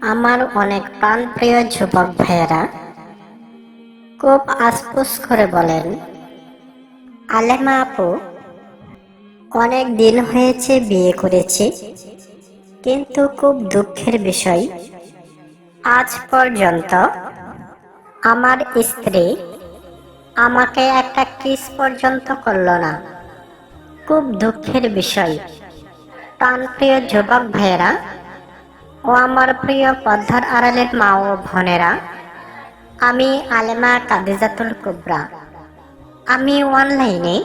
আমার অনেক প্রাণপ্রিয় যুবক ভাইয়েরা খুব আফসোস করে বলেন, আলেমা আপু, অনেক দিন হয়েছে বিয়ে করেছি, কিন্তু খুব দুঃখের বিষয়, আজ পর্যন্ত আমার স্ত্রী আমাকে একটা কিস পর্যন্ত করল না। খুব দুঃখের বিষয়। প্রাণপ্রিয় যুবক ভাইয়েরা ও আমার প্রিয় পর্দার আড়ালের মা ও বোনেরা, আমি আলেমা কাদিজাতুল কুবরা। আমি অনলাইনে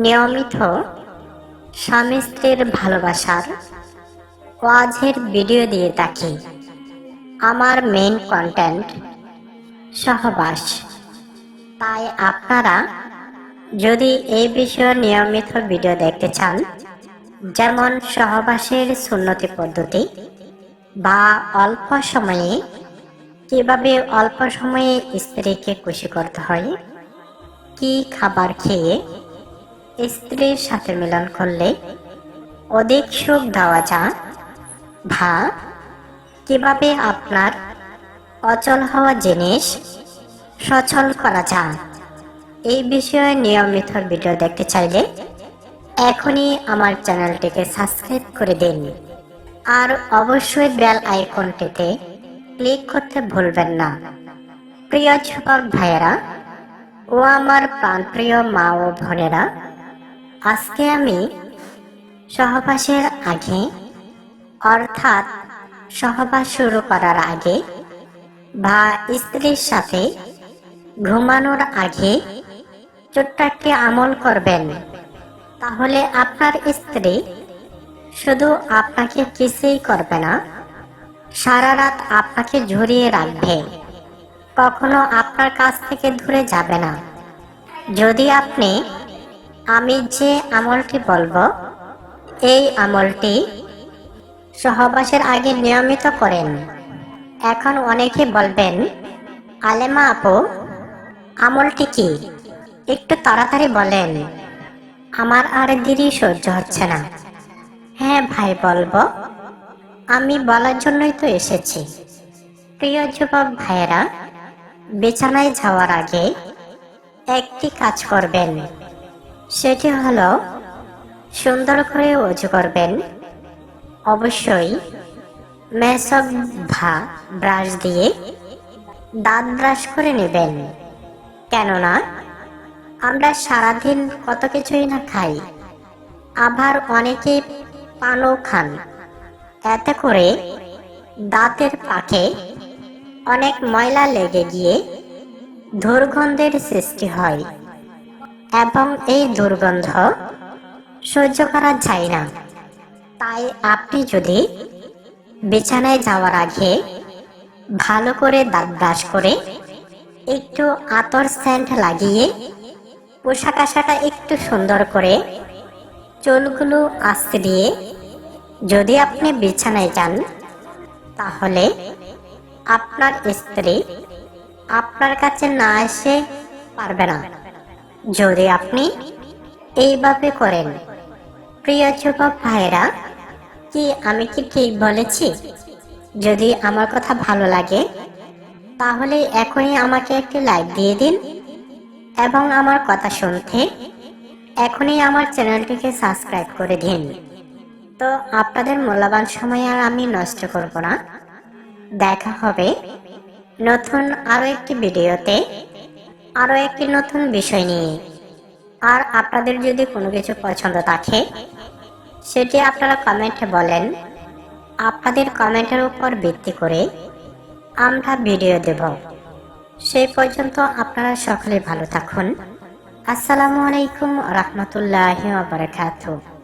নিয়মিত স্বামী স্ত্রীর ভালোবাসার ওয়াজের ভিডিও দিয়ে থাকি। আমার মেইন কন্টেন্ট সহবাস। তাই আপনারা যদি এই বিষয়ে নিয়মিত ভিডিও দেখতে চান, যেমন সহবাসের সুন্নতি পদ্ধতি বা অল্প সময়ে কিভাবে অল্প সময়ে স্ত্রীকে খুশি করতে হয়, কি খাবার খেয়ে স্ত্রীর সাথে মিলন করলে অধিক সুখ দেওয়া যায়, বা কিভাবে আপনার অচল হওয়া জিনিস সচল করা যায়, এই বিষয়ে নিয়মিত ভিডিও দেখতে চাইলে এখনই আমার চ্যানেলটিকে সাবস্ক্রাইব করে দিন। আর অবশ্যই বেল আইকনটিতে ক্লিক করতে ভুলবেন না। প্রিয় যুবক ভাইয়েরা ও আমার প্রাণপ্রিয় মা ও বোনেরা, আজকে আমি সহবাসের আগে, অর্থাৎ সহবাস শুরু করার আগে বা স্ত্রীর সাথে ঘুমানোর আগে ছোট্ট একটি আমল করবেন। তাহলে আপনার স্ত্রী শুধু আপনাকে কিছুই করবে না, সারা রাত আপনাকে ঝরিয়ে রাখবে, কখনো আপনার কাছ থেকে দূরে যাবে না। যদি আপনি আমি যে আমলটি বলবো এই আমলটি সহবাসের আগে নিয়মিত করেন। এখন অনেকে বলবেন, আলেমা আপু, আমলটি কি? একটু তাড়াতাড়ি বলেন, আমার আর দেরি সহ্য হচ্ছে না। হ্যাঁ ভাই, বলবো। আমি বলার জন্যই তো এসেছি। প্রিয় যুবক ভাইয়েরা, বিছানায় যাওয়ার আগে একটি কাজ করবেন, সেটি হলো সুন্দর করে ওযু করবেন। অবশ্যই মেসক বা ব্রাশ দিয়ে দাঁত ব্রাশ করে নেবেন। কেননা আমরা সারাদিন কত কিছুই না খাই, আবার অনেকে পানও খান। এতে করে দাঁতের পাকে অনেক ময়লা লেগে গিয়ে দুর্গন্ধের সৃষ্টি হয়, এবং এই দুর্গন্ধ সহ্য করা যায় না। তাই আপনি যদি বিছানায় যাওয়ার আগে ভালো করে দাঁত ব্রাশ করে একটু আতর সেন্ট লাগিয়ে পোশাক আশাকটা একটু সুন্দর করে চুলগুলো আস্তে দিয়ে যদি আপনি বিছানায় যান, তাহলে আপনার স্ত্রী আপনার কাছে না এসে পারবে না, যদি আপনি এইভাবে করেন। প্রিয় যুবক ভাইরা, আমি কি ঠিক বলেছি? যদি আমার কথা ভালো লাগে তাহলে এখনই আমাকে একটি লাইক দিয়ে দিন, এবং আমার কথা শুনতে এখনই আমার চ্যানেলটিকে সাবস্ক্রাইব করে দিন। তো আপনাদের মূল্যবান সময় আর আমি নষ্ট করব না। দেখা হবে নতুন আরো একটি ভিডিওতে, আরো একটি নতুন বিষয় নিয়ে। আর আপনাদের যদি কোনো কিছু পছন্দ থাকে, সেটি আপনারা কমেন্টে বলেন। আপনাদের কমেন্টের উপর ভিত্তি করে আমরা ভিডিও দেব। সেই পর্যন্ত আপনারা সকলে ভালো থাকুন। আসসালামু আলাইকুম রাহমাতুল্লাহি ওয়া বারাকাতুহু।